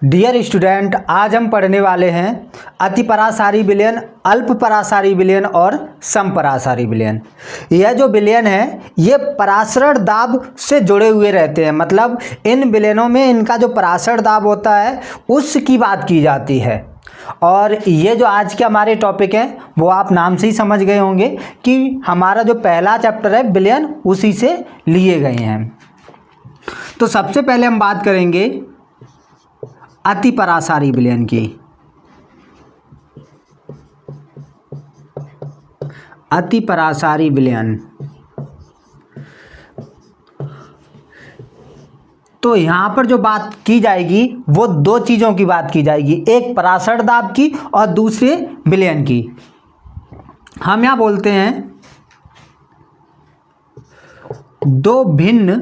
Dear student, आज हम पढ़ने वाले हैं अति परासारी विलयन, अल्प परासारी विलयन और समपरासारी विलयन। यह जो विलयन है ये परासरण दाब से जुड़े हुए रहते हैं। मतलब इन विलयनों में इनका जो परासरण दाब होता है उसकी बात की जाती है। और ये जो आज के हमारे टॉपिक हैं वो आप नाम से ही समझ गए होंगे कि हमारा जो पहला चैप्टर है विलयन उसी से लिए गए हैं। तो सबसे पहले हम बात करेंगे अति परासारी विलयन की। अति परासारी विलयन, तो यहाँ पर जो बात की जाएगी वो दो चीज़ों की बात की जाएगी, एक परासरण दाब की और दूसरे विलयन की। हम यहाँ बोलते हैं दो भिन्न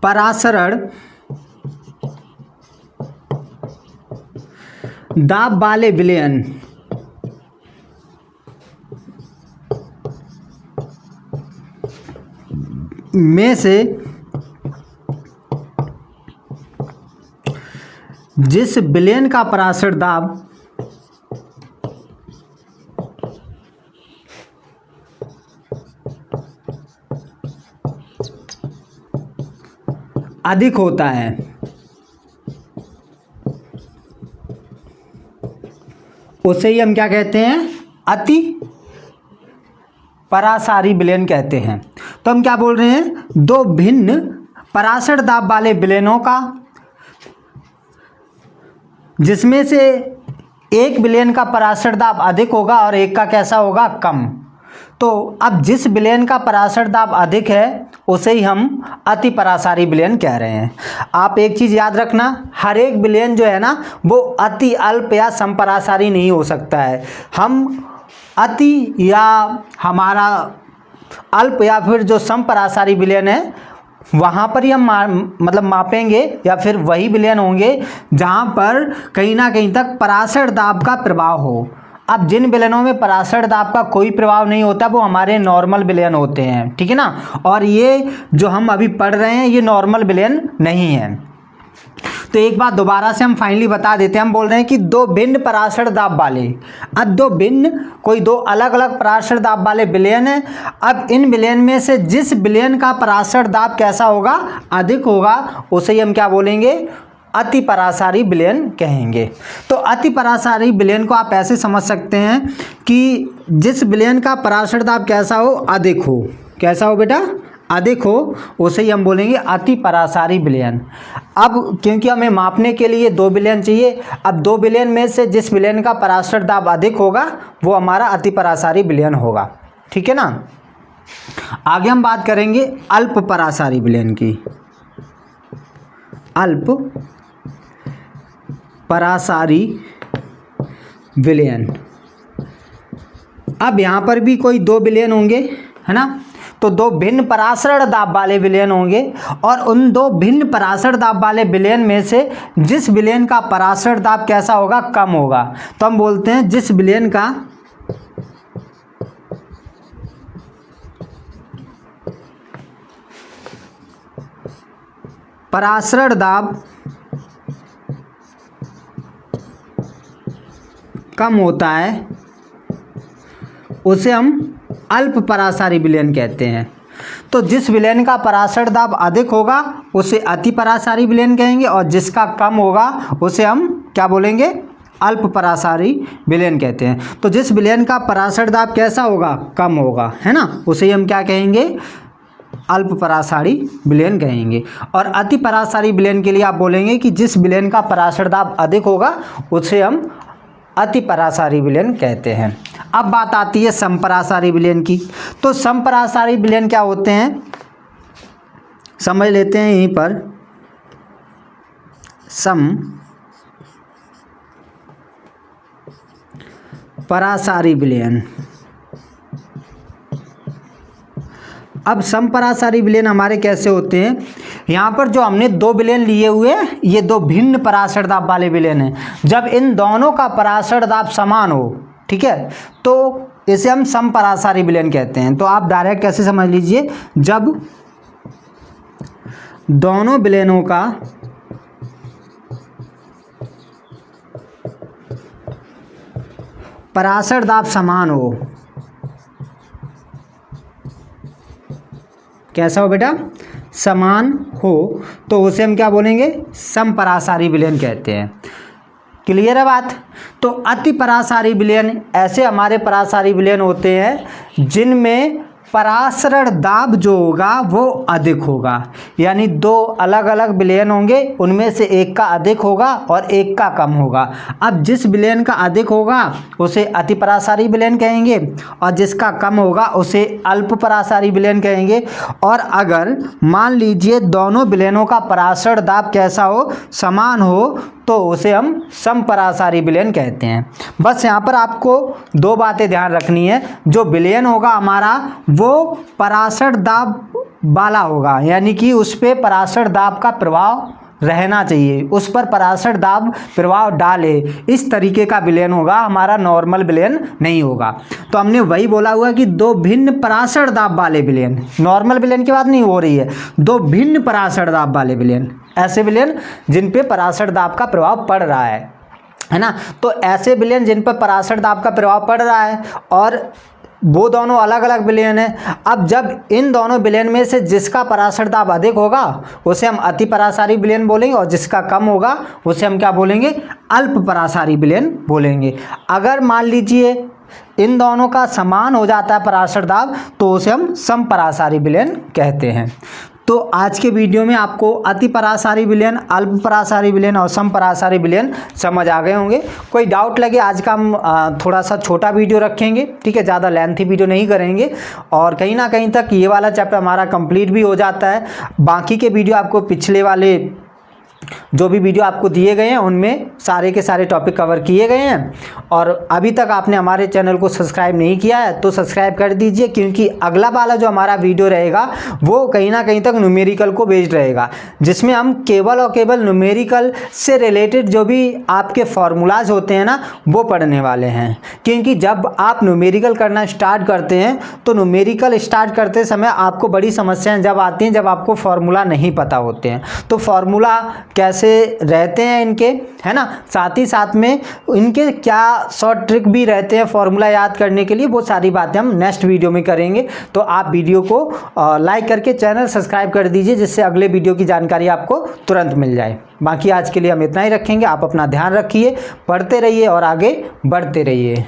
परासरण दाब वाले विलयन में से जिस विलयन का परासरण दाब अधिक होता है उसे ही हम क्या कहते हैं, अति परासारी विलयन कहते हैं। तो हम क्या बोल रहे हैं, दो भिन्न परासरण दाब वाले विलयनों का जिसमें से एक विलयन का परासरण दाब अधिक होगा और एक का कैसा होगा, कम। तो अब जिस विलयन का परासरण दाब अधिक है उसे ही हम अति परासारी विलयन कह रहे हैं। आप एक चीज़ याद रखना, हर एक विलयन जो है ना वो अति अल्प या समपरासारी नहीं हो सकता है। हम अति या हमारा अल्प या फिर जो समपरासारी विलयन है वहाँ पर ही हम मतलब मापेंगे या फिर वही विलयन होंगे जहाँ पर कहीं ना कहीं तक परासरण दाब का प्रभाव हो। अब जिन विलयनों में परासरण दाब का कोई प्रभाव नहीं होता वो हमारे नॉर्मल विलयन होते हैं, ठीक है ना। और ये जो हम अभी पढ़ रहे हैं ये नॉर्मल विलयन नहीं है। तो एक बात दोबारा से हम फाइनली बता देते हैं, हम बोल रहे हैं कि दो भिन्न परासरण दाब वाले, अब दो भिन्न कोई दो अलग अलग परासरण दाब वाले विलयन है। अब इन विलयन में से जिस विलयन का परासरण दाब कैसा होगा, अधिक होगा, उसे ही हम क्या बोलेंगे, अति परासारी विलयन कहेंगे। तो अति परासारी विलयन को आप ऐसे समझ सकते हैं कि जिस विलयन का परासरण दाब कैसा हो, अधिक हो। कैसा हो बेटा, अधिक हो, उसे ही हम बोलेंगे अति परासारी विलयन। अब क्योंकि हमें मापने के लिए दो विलयन चाहिए, अब दो विलयन में से जिस विलयन का परासरण दाब अधिक होगा वो हमारा अति परासारी विलयन होगा, ठीक है ना। आगे हम बात करेंगे अल्प परासारी विलयन की। अल्प परासारी विलयन, अब यहाँ पर भी कोई दो विलयन होंगे, है ना। तो दो भिन्न परासरण दाब वाले विलयन होंगे और उन दो भिन्न परासरण दाब वाले विलयन में से जिस विलयन का परासरण दाब कैसा होगा, कम होगा। तो हम बोलते हैं जिस विलयन का परासरण दाब कम होता है उसे हम अल्प परासारी विलयन कहते हैं। तो जिस विलयन का परासरण दाब अधिक होगा उसे अति परासारी विलयन कहेंगे और जिसका कम होगा उसे हम क्या बोलेंगे, अल्प परासारी विलयन कहते हैं। तो जिस विलयन का परासरण दाब कैसा होगा, कम होगा, है ना, उसे हम क्या कहेंगे, अल्प परासारी विलयन कहेंगे। और अति परासारी विलयन के लिए आप बोलेंगे कि जिस विलयन का परासरण दाब अधिक होगा उसे हम अति परासारी विलयन कहते हैं। अब बात आती है समपरासारी विलयन की। तो समपरासारी विलयन क्या होते हैं, समझ लेते हैं यहीं पर। समपरासारी विलयन, अब समपरासारी विलयन हमारे कैसे होते हैं, यहाँ पर जो हमने दो विलयन लिए हुए हैं ये दो भिन्न परासरण दाब वाले विलयन हैं। जब इन दोनों का परासरण दाब समान हो, ठीक है, तो इसे हम समपरासारी विलयन कहते हैं। तो आप डायरेक्ट कैसे समझ लीजिए, जब दोनों विलयनों का पराशर दाब समान हो। कैसा हो बेटा? समान हो, तो उसे हम क्या बोलेंगे? समपरासारी विलयन कहते हैं। क्लियर है बात? तो अति परासारी विलयन, ऐसे हमारे परासारी विलयन होते हैं जिनमें परासरण दाब जो होगा वो अधिक होगा, यानी दो अलग अलग विलयन होंगे, उनमें से एक का अधिक होगा और एक का कम होगा। अब जिस विलयन का अधिक होगा उसे अति परासारी विलयन कहेंगे और जिसका कम होगा उसे अल्प परासारी विलयन कहेंगे। और अगर मान लीजिए दोनों विलयनों का परासरण दाब कैसा हो? समान हो, तो उसे हम समपरासारी विलयन कहते हैं। बस यहाँ पर आपको दो बातें ध्यान रखनी है। जो विलयन होगा हमारा वो परासरण दाब वाला होगा, यानी कि उस पर परासरण दाब का प्रभाव रहना चाहिए, उस पर परासरण दाब प्रभाव डाले, इस तरीके का विलयन होगा हमारा, नॉर्मल विलयन नहीं होगा। तो हमने वही बोला हुआ कि दो भिन्न परासरण दाब वाले विलयन, नॉर्मल विलयन की बात नहीं हो रही है, दो भिन्न परासरण दाब वाले विलयन, ऐसे विलयन जिन पे परासरण दाब का प्रभाव पड़ रहा है ना। तो ऐसे विलयन जिन पर परासरण दाब का प्रभाव पड़ रहा है और वो दोनों अलग अलग विलयन है। अब जब इन दोनों विलयन में से जिसका परासरण दाब अधिक होगा उसे हम अति परासारी विलयन बोलेंगे और जिसका कम होगा उसे हम क्या बोलेंगे? अल्प परासारी विलयन बोलेंगे। अगर मान लीजिए इन दोनों का समान हो जाता है परासरण दाब, तो उसे हम समपरासारी विलयन कहते हैं। तो आज के वीडियो में आपको अति परासारी विलयन, अल्प परासारी विलयन और समपरासारी विलयन समझ आ गए होंगे। कोई डाउट लगे, आज का हम थोड़ा सा छोटा वीडियो रखेंगे, ठीक है, ज़्यादा लेंथी वीडियो नहीं करेंगे और कहीं ना कहीं तक ये वाला चैप्टर हमारा कंप्लीट भी हो जाता है। बाकी के वीडियो आपको पिछले वाले जो भी वीडियो आपको दिए गए हैं उनमें सारे के सारे टॉपिक कवर किए गए हैं। और अभी तक आपने हमारे चैनल को सब्सक्राइब नहीं किया है तो सब्सक्राइब कर दीजिए, क्योंकि अगला वाला जो हमारा वीडियो रहेगा वो कहीं ना कहीं तक न्यूमेरिकल को बेस्ड रहेगा, जिसमें हम केवल और केवल न्यूमेरिकल से रिलेटेड जो भी आपके फॉर्मूलाज होते हैं ना वो पढ़ने वाले हैं। क्योंकि जब आप न्यूमेरिकल करना स्टार्ट करते हैं तो न्यूमेरिकल स्टार्ट करते समय आपको बड़ी समस्याएं जब आती हैं, जब आपको फॉर्मूला नहीं पता होते हैं। तो फॉर्मूला कैसे रहते हैं इनके, है ना, साथ ही साथ में इनके क्या शॉर्ट ट्रिक भी रहते हैं फॉर्मूला याद करने के लिए, वो सारी बातें हम नेक्स्ट वीडियो में करेंगे। तो आप वीडियो को लाइक करके चैनल सब्सक्राइब कर दीजिए, जिससे अगले वीडियो की जानकारी आपको तुरंत मिल जाए। बाकी आज के लिए हम इतना ही रखेंगे। आप अपना ध्यान रखिए, पढ़ते रहिए और आगे बढ़ते रहिए।